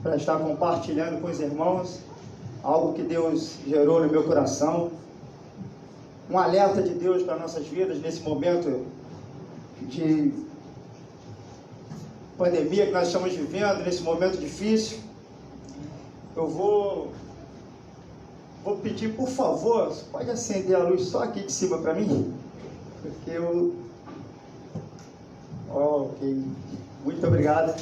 para estar compartilhando com os irmãos algo que Deus gerou no meu coração, um alerta de Deus para nossas vidas nesse momento de pandemia que nós estamos vivendo, nesse momento difícil. Eu vou pedir, por favor, você pode acender a luz só aqui de cima para mim? Porque eu... Ok, muito obrigado.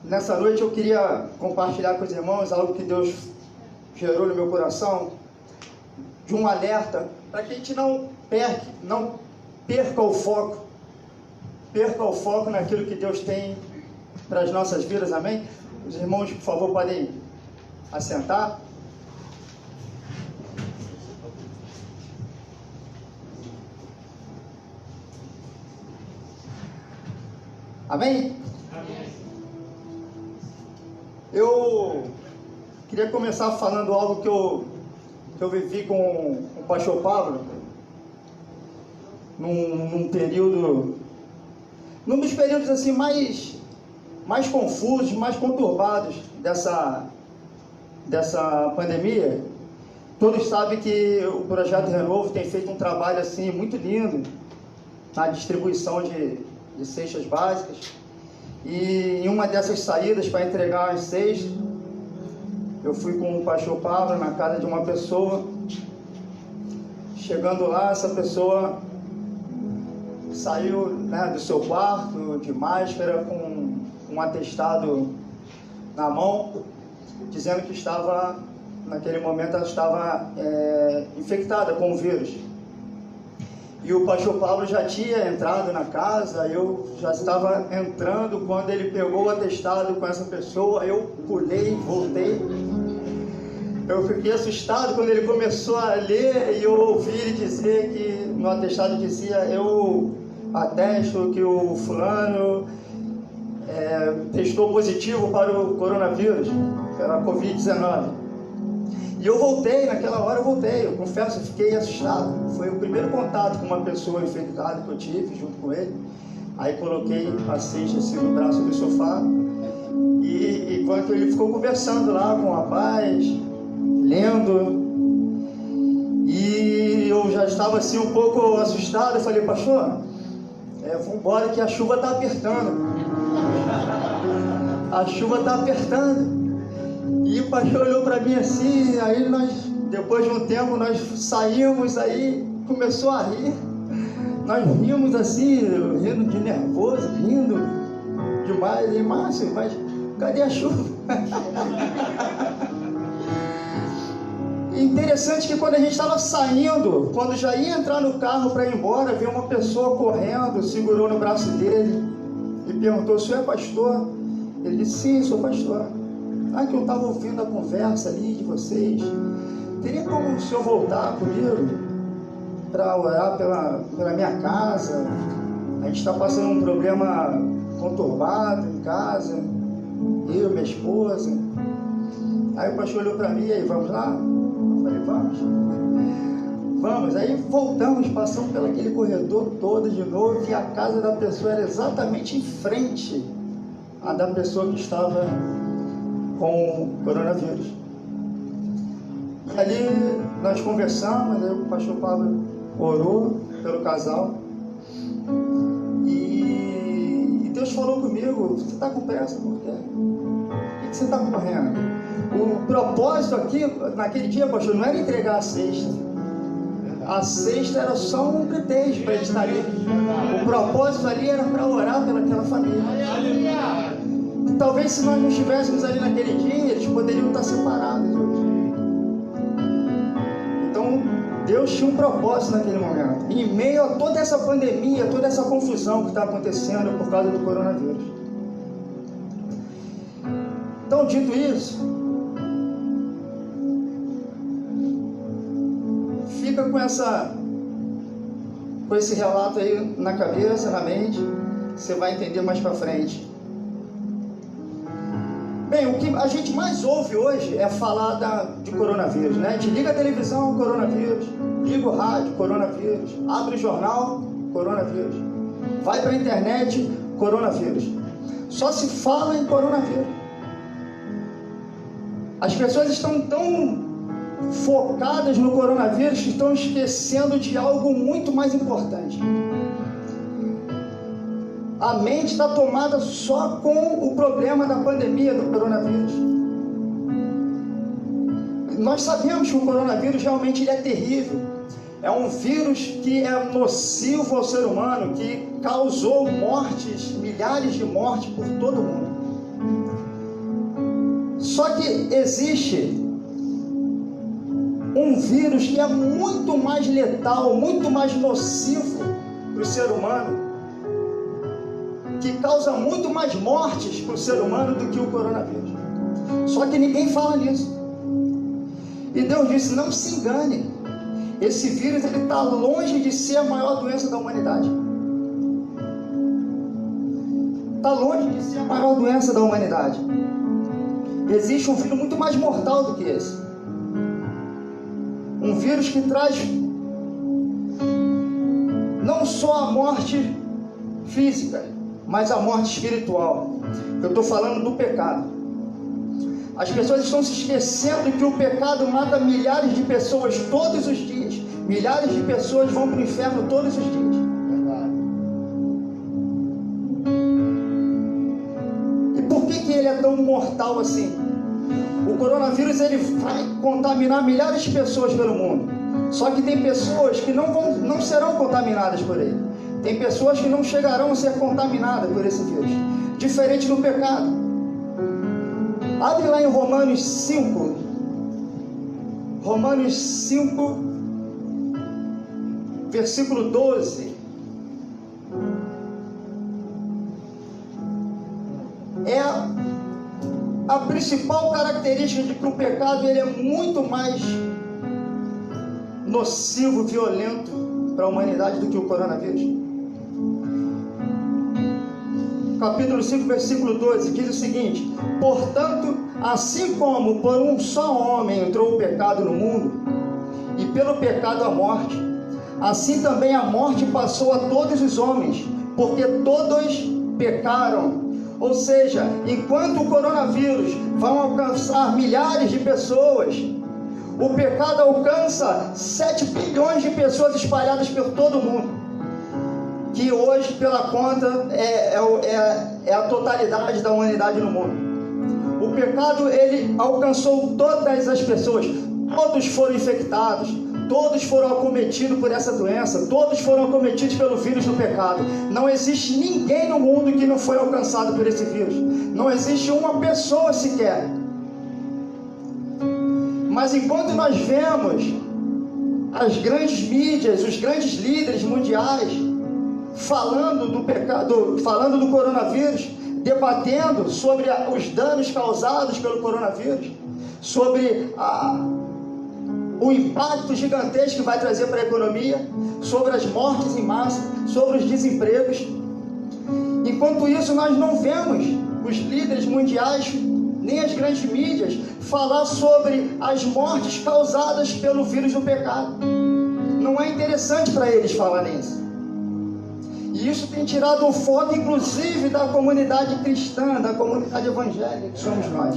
Nessa noite eu queria compartilhar com os irmãos algo que Deus gerou no meu coração, de um alerta, para que a gente não perca o foco naquilo que Deus tem para as nossas vidas, amém? Os irmãos, por favor, podem assentar. Amém? Amém. Eu queria começar falando algo que eu vivi com o pastor Pablo num dos períodos assim mais confusos, mais conturbados dessa pandemia. Todos sabem que o Projeto Renovo tem feito um trabalho assim muito lindo na distribuição de cestas básicas, e em uma dessas saídas para entregar as cestas, eu fui com o pastor Pablo na casa de uma pessoa. Chegando lá, essa pessoa saiu, do seu quarto de máscara, com um atestado na mão, dizendo que naquele momento ela estava infectada com o vírus. E o pastor Pablo já tinha entrado na casa, eu já estava entrando quando ele pegou o atestado com essa pessoa. Eu pulei, voltei. Eu fiquei assustado quando ele começou a ler e eu ouvi ele dizer que no atestado dizia: eu atesto que o fulano testou positivo para o coronavírus, para a Covid-19. E eu voltei, naquela hora eu confesso, eu fiquei assustado. Foi o primeiro contato com uma pessoa infectada que eu tive junto com ele. Aí coloquei a cesta assim no braço do sofá, e enquanto ele ficou conversando lá com o rapaz, lendo, e eu já estava assim um pouco assustado. Eu falei: pastor, vamos embora que a chuva está apertando. A chuva está apertando. E o pastor olhou para mim assim, aí depois de um tempo, nós saímos, aí começou a rir. Nós rimos assim, rindo de nervoso, rindo demais. E Márcio, mas cadê a chuva? Interessante que quando a gente estava saindo, quando já ia entrar no carro para ir embora, veio uma pessoa correndo, segurou no braço dele e perguntou: o senhor é pastor? Ele disse: sim, sou pastor. Que eu estava ouvindo a conversa ali de vocês. Teria como o senhor voltar comigo para orar pela minha casa? A gente está passando um problema conturbado em casa, eu, minha esposa. Aí o pastor olhou para mim: e aí, vamos lá? Eu falei: vamos. Aí voltamos, passamos pelo aquele corredor todo de novo, e a casa da pessoa era exatamente em frente à da pessoa que estava com o coronavírus. E ali nós conversamos, aí o pastor Pablo orou pelo casal, e Deus falou comigo: você está com pressa por quê? Por que você está correndo? O propósito aqui, naquele dia, pastor, não era entregar a cesta. A cesta era só um pretexto para eles estar ali. O propósito ali era para orar pelaquela família. Talvez se nós não estivéssemos ali naquele dia, eles poderiam estar separados hoje. Então, Deus tinha um propósito naquele momento, em meio a toda essa pandemia, toda essa confusão que está acontecendo por causa do coronavírus. Então, dito isso, fica com esse relato aí na cabeça, na mente, você vai entender mais para frente. Bem, o que a gente mais ouve hoje é falar de coronavírus, né? A gente liga a televisão, coronavírus, liga o rádio, coronavírus, abre o jornal, coronavírus. vai para a internet, coronavírus. Só se fala em coronavírus. As pessoas estão tão focadas no coronavírus que estão esquecendo de algo muito mais importante. A mente está tomada só com o problema da pandemia do coronavírus. Nós sabemos que o coronavírus realmente ele é terrível. É um vírus que é nocivo ao ser humano, que causou mortes, milhares de mortes por todo o mundo. Só que existe um vírus que é muito mais letal, muito mais nocivo para o ser humano, que causa muito mais mortes para o ser humano do que o coronavírus. Só que ninguém fala nisso. E Deus disse, não se engane, esse vírus está longe de ser a maior doença da humanidade. Está longe de ser a maior doença da humanidade. Existe um vírus muito mais mortal do que esse. Um vírus que traz não só a morte física, mas a morte espiritual. Eu estou falando do pecado. As pessoas estão se esquecendo que o pecado mata milhares de pessoas todos os dias. Milhares de pessoas vão para o inferno todos os dias. E por que ele é tão mortal assim? O coronavírus ele vai contaminar milhares de pessoas pelo mundo. Só que tem pessoas que não serão contaminadas por ele. Tem pessoas que não chegarão a ser contaminadas por esse vírus. Diferente do pecado. Abre lá em Romanos 5. Romanos 5, versículo 12. É a principal característica de que o pecado ele é muito mais nocivo, violento para a humanidade do que o coronavírus. Capítulo 5, versículo 12, diz o seguinte: portanto, assim como por um só homem entrou o pecado no mundo, e pelo pecado a morte, assim também a morte passou a todos os homens, porque todos pecaram. Ou seja, enquanto o coronavírus vai alcançar milhares de pessoas, o pecado alcança 7 bilhões de pessoas espalhadas por todo o mundo. Que hoje, pela conta, é a totalidade da humanidade no mundo. O pecado, ele alcançou todas as pessoas. Todos foram infectados. Todos foram acometidos por essa doença. Todos foram acometidos pelo vírus do pecado. Não existe ninguém no mundo que não foi alcançado por esse vírus. Não existe uma pessoa sequer. Mas enquanto nós vemos as grandes mídias, os grandes líderes mundiais falando do pecado, falando do coronavírus, debatendo sobre os danos causados pelo coronavírus, sobre o impacto gigantesco que vai trazer para a economia, sobre as mortes em massa, sobre os desempregos. Enquanto isso, nós não vemos os líderes mundiais, nem as grandes mídias, falar sobre as mortes causadas pelo vírus do pecado. Não é interessante para eles falar nisso. E isso tem tirado o foco, inclusive, da comunidade cristã, da comunidade evangélica, que somos nós.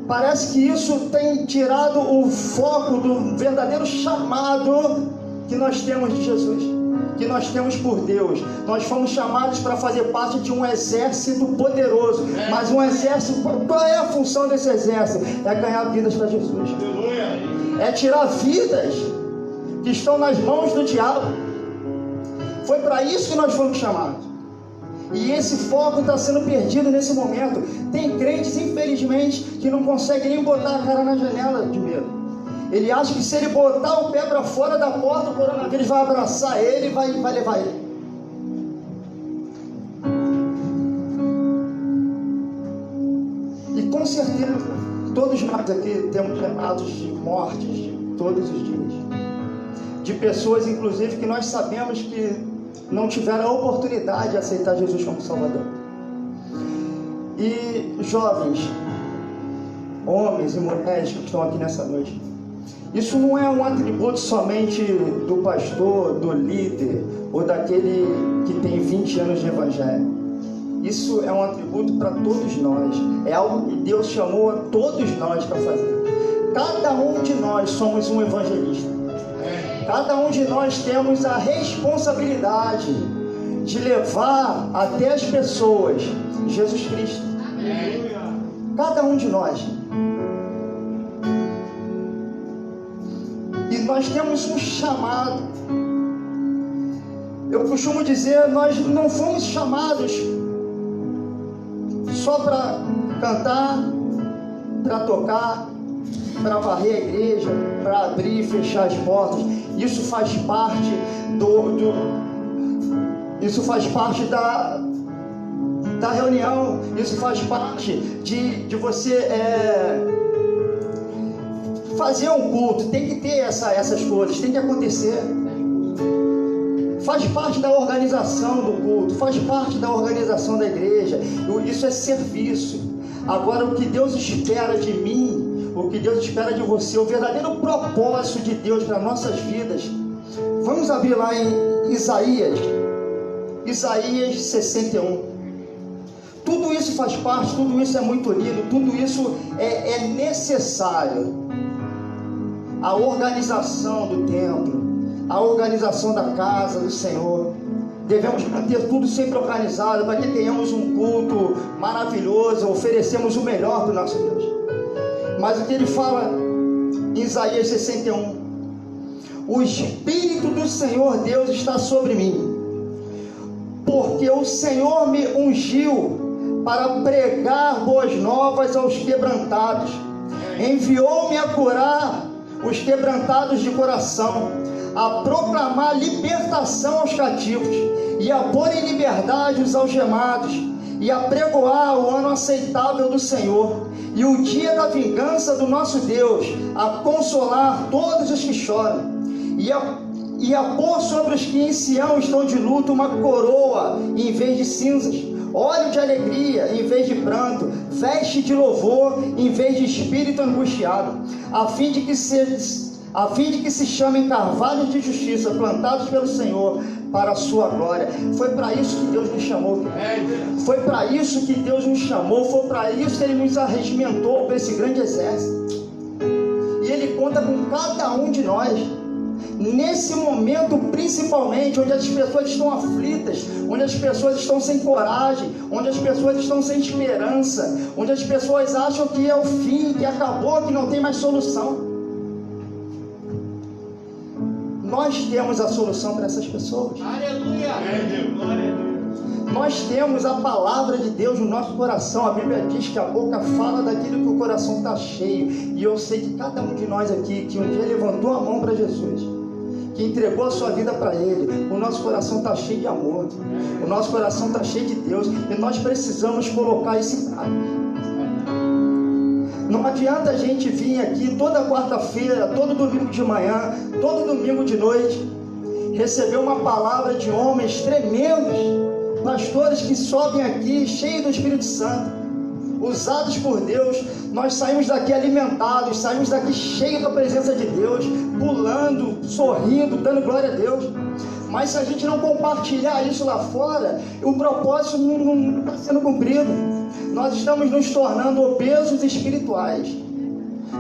Parece que isso tem tirado o foco do verdadeiro chamado que nós temos de Jesus, que nós temos por Deus. Nós fomos chamados para fazer parte de um exército poderoso. Mas um exército, qual é a função desse exército? É ganhar vidas para Jesus. É tirar vidas que estão nas mãos do diabo. Foi para isso que nós fomos chamados. E esse foco está sendo perdido nesse momento. Tem crentes, infelizmente, que não conseguem nem botar a cara na janela de medo. Ele acha que se ele botar o pé para fora da porta, o coronavírus vai abraçar ele e vai levar ele. E com certeza, todos nós aqui temos relatos de mortes de todos os dias. De pessoas, inclusive, que nós sabemos que não tiveram a oportunidade de aceitar Jesus como Salvador. E jovens, homens e mulheres que estão aqui nessa noite, Isso não é um atributo somente do pastor, do líder ou daquele que tem 20 anos de evangelho. Isso é um atributo para todos nós. É algo que Deus chamou a todos nós para fazer. Cada um de nós somos um evangelista. Cada um de nós temos a responsabilidade de levar até as pessoas Jesus Cristo. Cada um de nós. E nós temos um chamado. Eu costumo dizer, nós não fomos chamados só para cantar, para tocar, para varrer a igreja, para abrir e fechar as portas. Isso faz parte isso faz parte da reunião. Isso faz parte de você fazer um culto. Tem que ter essas coisas, tem que acontecer. Faz parte da organização do culto, faz parte da organização da igreja. Isso é serviço. Agora, o que Deus espera de mim, o que Deus espera de você, o verdadeiro propósito de Deus para nossas vidas. Vamos abrir lá em Isaías 61. Tudo isso faz parte, tudo isso é muito lindo, tudo isso é necessário. A organização do templo, a organização da casa do Senhor. Devemos manter tudo sempre organizado para que tenhamos um culto maravilhoso, oferecemos o melhor para o nosso Deus. Mas o que ele fala em Isaías 61: o Espírito do Senhor Deus está sobre mim, porque o Senhor me ungiu para pregar boas novas aos quebrantados, enviou-me a curar os quebrantados de coração, a proclamar libertação aos cativos e a pôr em liberdade os algemados, e a pregoar o ano aceitável do Senhor e o dia da vingança do nosso Deus, a consolar todos os que choram, e a pôr sobre os que em Sião estão de luto uma coroa em vez de cinzas, óleo de alegria em vez de pranto, veste de louvor em vez de espírito angustiado, a fim de que se chamem carvalhos de justiça, plantados pelo Senhor, para a sua glória. Foi para isso que Deus nos chamou. Foi para isso que Deus nos chamou. Foi para isso que Ele nos arregimentou para esse grande exército. E Ele conta com cada um de nós. Nesse momento, principalmente, onde as pessoas estão aflitas, onde as pessoas estão sem coragem, onde as pessoas estão sem esperança, onde as pessoas acham que é o fim, que acabou, que não tem mais solução. Nós temos a solução para essas pessoas. Aleluia! Nós temos a palavra de Deus no nosso coração. A Bíblia diz que a boca fala daquilo que o coração está cheio. E eu sei que cada um de nós aqui, que um dia levantou a mão para Jesus, que entregou a sua vida para Ele, o nosso coração está cheio de amor, o nosso coração está cheio de Deus, e nós precisamos colocar isso em prática. Não adianta a gente vir aqui toda quarta-feira, todo domingo de manhã, todo domingo de noite, receber uma palavra de homens tremendos, pastores que sobem aqui cheios do Espírito Santo, usados por Deus. Nós saímos daqui alimentados, saímos daqui cheios da presença de Deus, pulando, sorrindo, dando glória a Deus. Mas se a gente não compartilhar isso lá fora, o propósito não está sendo cumprido. Nós estamos nos tornando obesos espirituais.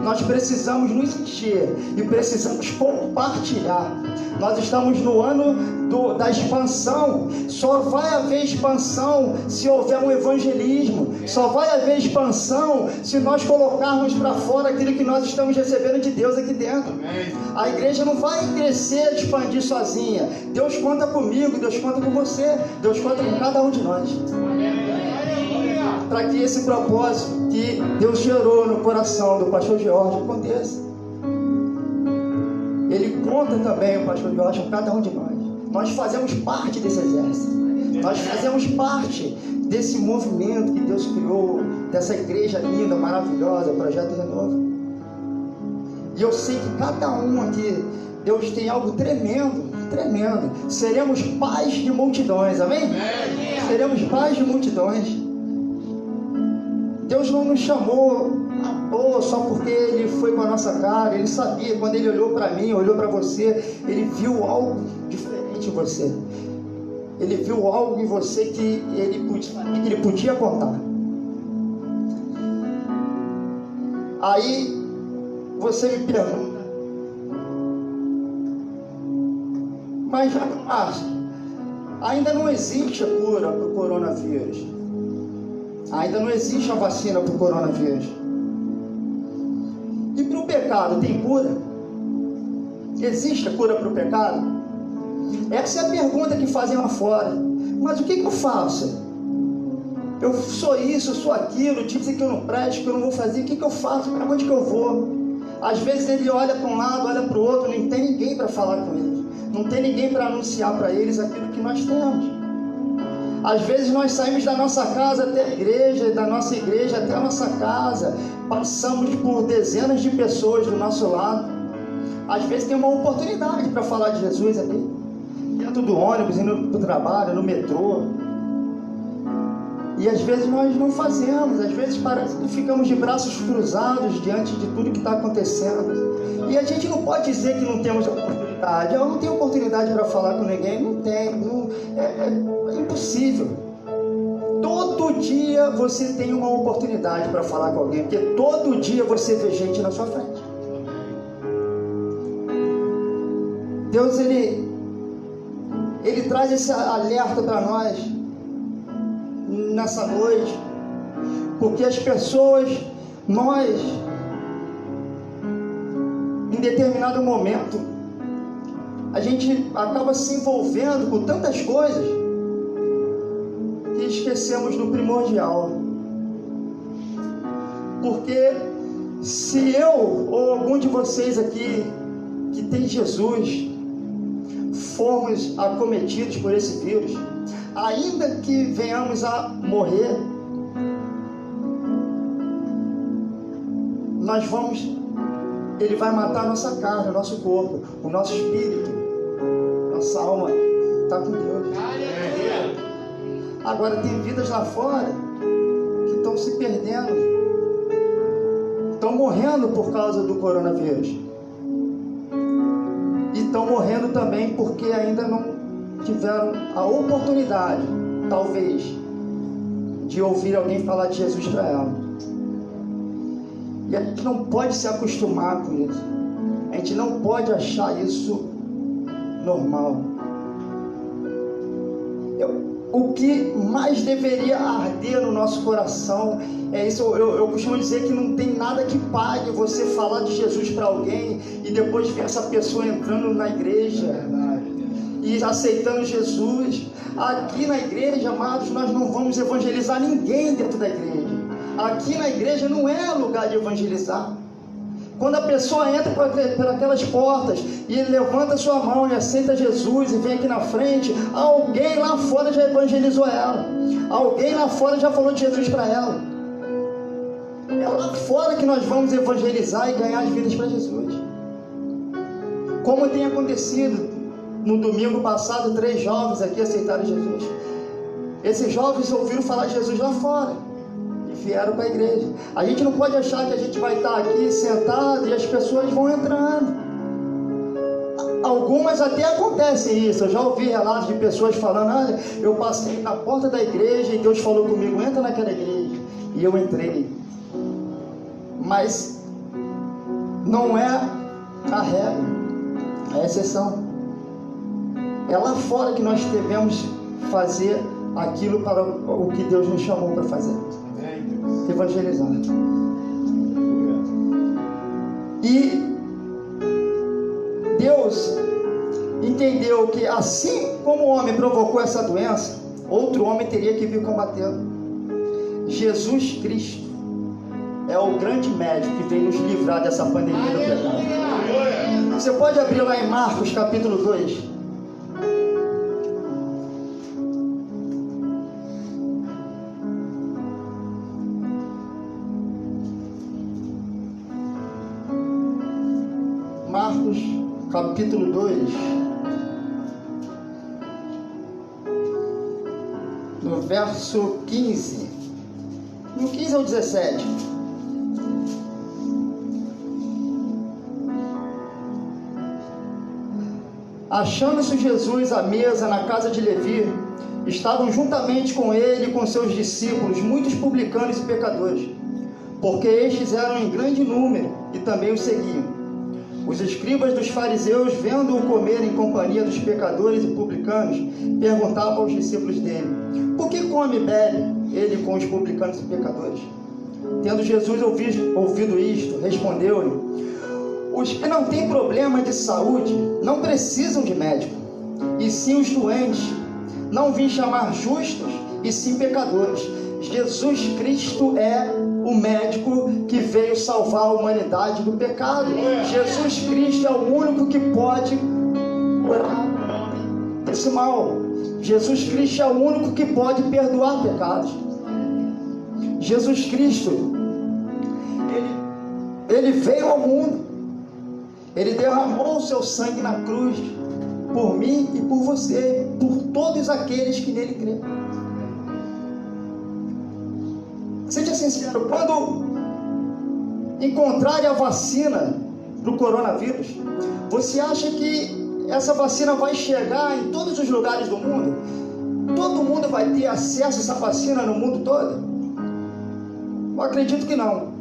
Nós precisamos nos encher e precisamos compartilhar. Nós estamos no ano da expansão. Só vai haver expansão se houver um evangelismo. Só vai haver expansão se nós colocarmos para fora aquilo que nós estamos recebendo de Deus aqui dentro. A igreja não vai crescer, expandir sozinha. Deus conta comigo, Deus conta com você, Deus conta com cada um de nós. Para que esse propósito que Deus gerou no coração do pastor Jorge aconteça. Ele conta também, o pastor Jorge, com cada um de nós. Nós fazemos parte desse exército. Nós fazemos parte desse movimento que Deus criou, dessa igreja linda, maravilhosa, Projeto Renovo. E eu sei que cada um aqui, Deus tem algo tremendo, tremendo. Seremos pais de multidões, amém? Seremos pais de multidões. Deus não nos chamou ou só porque ele foi com a nossa cara. Ele sabia, quando ele olhou para mim, olhou para você, ele viu algo diferente em você. Ele viu algo em você que ele podia contar. Aí você me pergunta, mas ainda não existe a cura para o coronavírus. Ainda não existe a vacina para o coronavírus. E para o pecado, tem cura? Existe a cura para o pecado? Essa é a pergunta que fazem lá fora. Mas o que eu faço? Eu sou isso, eu sou aquilo, dizem que eu não presto, que eu não vou fazer. O que eu faço? Para onde que eu vou? Às vezes ele olha para um lado, olha para o outro, não tem ninguém para falar com eles. Não tem ninguém para anunciar para eles aquilo que nós temos. Às vezes nós saímos da nossa casa até a igreja, da nossa igreja até a nossa casa, passamos por dezenas de pessoas do nosso lado. Às vezes tem uma oportunidade para falar de Jesus ali, dentro do ônibus, indo para o trabalho, no metrô. E às vezes nós não fazemos, às vezes parece que ficamos de braços cruzados diante de tudo que está acontecendo. E a gente não pode dizer que não temos oportunidade. Eu não tenho oportunidade para falar com ninguém, não tem, é impossível. Todo dia você tem uma oportunidade para falar com alguém, porque todo dia você vê gente na sua frente. Deus, ele traz esse alerta para nós nessa noite, porque as pessoas, nós, em determinado momento, a gente acaba se envolvendo com tantas coisas que esquecemos do primordial. Porque se eu ou algum de vocês aqui que tem Jesus formos acometidos por esse vírus, ainda que venhamos a morrer, ele vai matar a nossa carne, o nosso corpo, o nosso espírito, nossa alma está com Deus. Agora tem vidas lá fora que estão se perdendo, estão morrendo por causa do coronavírus, e estão morrendo também porque ainda não tiveram a oportunidade, talvez, de ouvir alguém falar de Jesus para ela. E a gente não pode se acostumar com isso. A gente não pode achar isso normal. O que mais deveria arder no nosso coração é isso. Eu costumo dizer que não tem nada que pague você falar de Jesus para alguém e depois ver essa pessoa entrando na igreja e aceitando Jesus. Aqui na igreja, amados, nós não vamos evangelizar ninguém dentro da igreja. Aqui na igreja não é lugar de evangelizar. Quando a pessoa entra por aquelas portas e levanta sua mão e aceita Jesus e vem aqui na frente, alguém lá fora já evangelizou ela. Alguém lá fora já falou de Jesus para ela. É lá fora que nós vamos evangelizar e ganhar as vidas para Jesus. Como tem acontecido. No domingo passado, 3 jovens aqui aceitaram Jesus. Esses jovens ouviram falar de Jesus lá fora e vieram para a igreja. A gente não pode achar que a gente vai estar aqui sentado e as pessoas vão entrando. Algumas até acontecem isso. Eu já ouvi relatos de pessoas falando: olha, eu passei na porta da igreja e Deus falou comigo, entra naquela igreja. E eu entrei. Mas não é a regra, é a exceção. É lá fora que nós devemos fazer aquilo para o que Deus nos chamou para fazer. Evangelizar. E Deus entendeu que assim como o homem provocou essa doença, outro homem teria que vir combatê-lo. Jesus Cristo é o grande médico que vem nos livrar dessa pandemia do pecado. Você pode abrir lá em Marcos capítulo 2. Marcos capítulo 2, no verso 15, no 15 ao 17. Achando-se Jesus à mesa na casa de Levi, estavam juntamente com ele e com seus discípulos muitos publicanos e pecadores, porque estes eram em grande número e também o seguiam. Os escribas dos fariseus, vendo-o comer em companhia dos pecadores e publicanos, perguntavam aos discípulos dele: por que come e bebe ele com os publicanos e pecadores? Tendo Jesus ouvido isto, respondeu-lhe: os que não têm problema de saúde não precisam de médico, e sim os doentes. Não vim chamar justos, e sim pecadores. Jesus Cristo é o médico que veio salvar a humanidade do pecado. Jesus Cristo é o único que pode curar esse mal. Jesus Cristo é o único que pode perdoar pecados. Jesus Cristo, ele veio ao mundo, ele derramou o seu sangue na cruz por mim e por você, por todos aqueles que nele creem. Seja sincero, quando encontrarem a vacina do coronavírus, você acha que essa vacina vai chegar em todos os lugares do mundo? Todo mundo vai ter acesso a essa vacina no mundo todo? Eu acredito que não.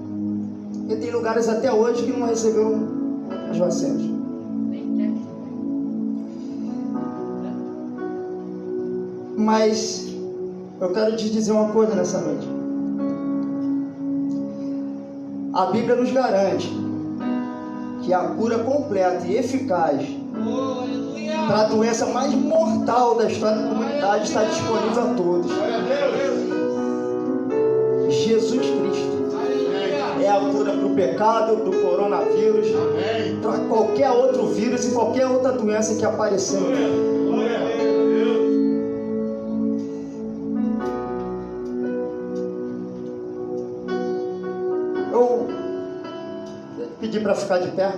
E tem lugares até hoje que não receberam as vacinas. Mas eu quero te dizer uma coisa nessa noite. A Bíblia nos garante que a cura completa e eficaz para a doença mais mortal da história da humanidade está disponível a todos. Jesus Cristo é a cura para o pecado, para o coronavírus, para qualquer outro vírus e qualquer outra doença que apareceu. Eu pedi para ficar de pé.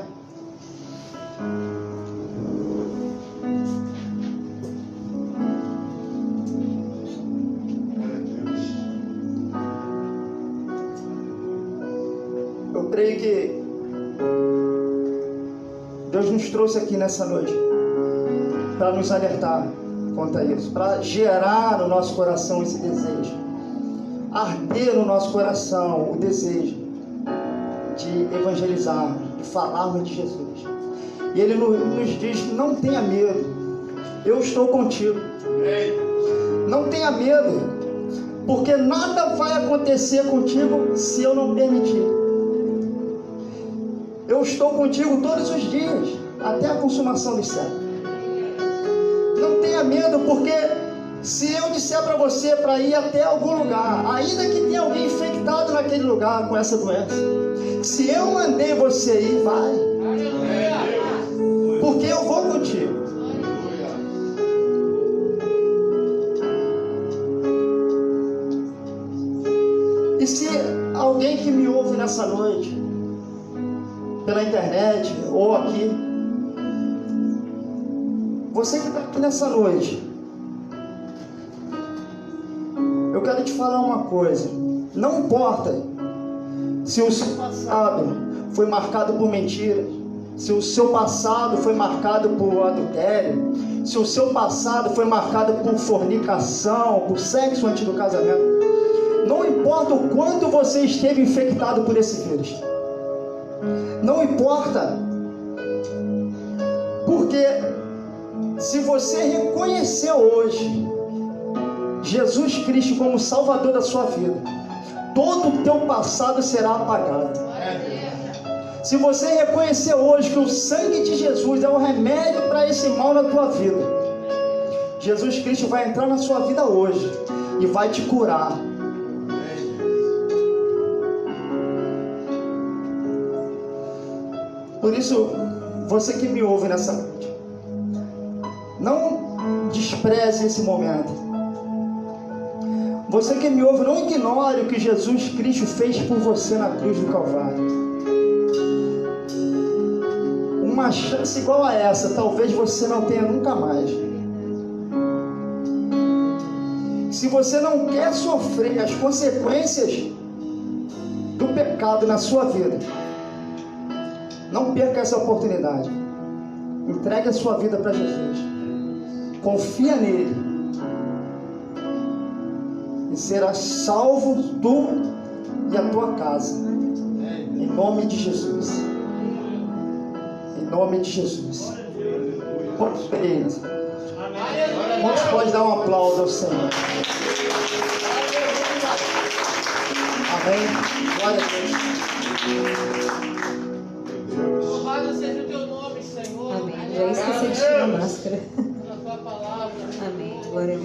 Eu creio que Deus nos trouxe aqui nessa noite para nos alertar quanto isso, para gerar no nosso coração esse desejo, arder no nosso coração o desejo de evangelizar, de falarmos de Jesus. E Ele nos diz: não tenha medo, eu estou contigo. Não tenha medo, porque nada vai acontecer contigo se eu não permitir. Eu estou contigo todos os dias, até a consumação dos séculos. Não tenha medo, porque se eu disser para você para ir até algum lugar, ainda que tenha alguém infectado naquele lugar com essa doença, se eu mandei você ir, vai. Porque eu vou contigo. E se alguém que me ouve nessa noite, pela internet ou aqui, você que está aqui nessa noite, eu quero te falar uma coisa: não importa se o seu passado foi marcado por mentiras, se o seu passado foi marcado por adultério, se o seu passado foi marcado por fornicação, por sexo antes do casamento, não importa o quanto você esteve infectado por esse vírus, não importa, porque se você reconheceu hoje Jesus Cristo como Salvador da sua vida, todo o teu passado será apagado. Se você reconhecer hoje que o sangue de Jesus é o remédio para esse mal na tua vida, Jesus Cristo vai entrar na sua vida hoje e vai te curar. Por isso, você que me ouve nessa noite, não despreze esse momento. Você que me ouve, não ignore o que Jesus Cristo fez por você na cruz do Calvário. Uma chance igual a essa, talvez você não tenha nunca mais. Se você não quer sofrer as consequências do pecado na sua vida, não perca essa oportunidade. Entregue a sua vida para Jesus. Confia nele. E será salvo tu e a tua casa. Em nome de Jesus. Em nome de Jesus. Quantos pode dar um aplauso ao Senhor? Amém? Glória a Deus. Louvado seja o teu nome, Senhor. Amém. Já esqueci de tirar a máscara. Na tua palavra. Amém. Glória a Deus.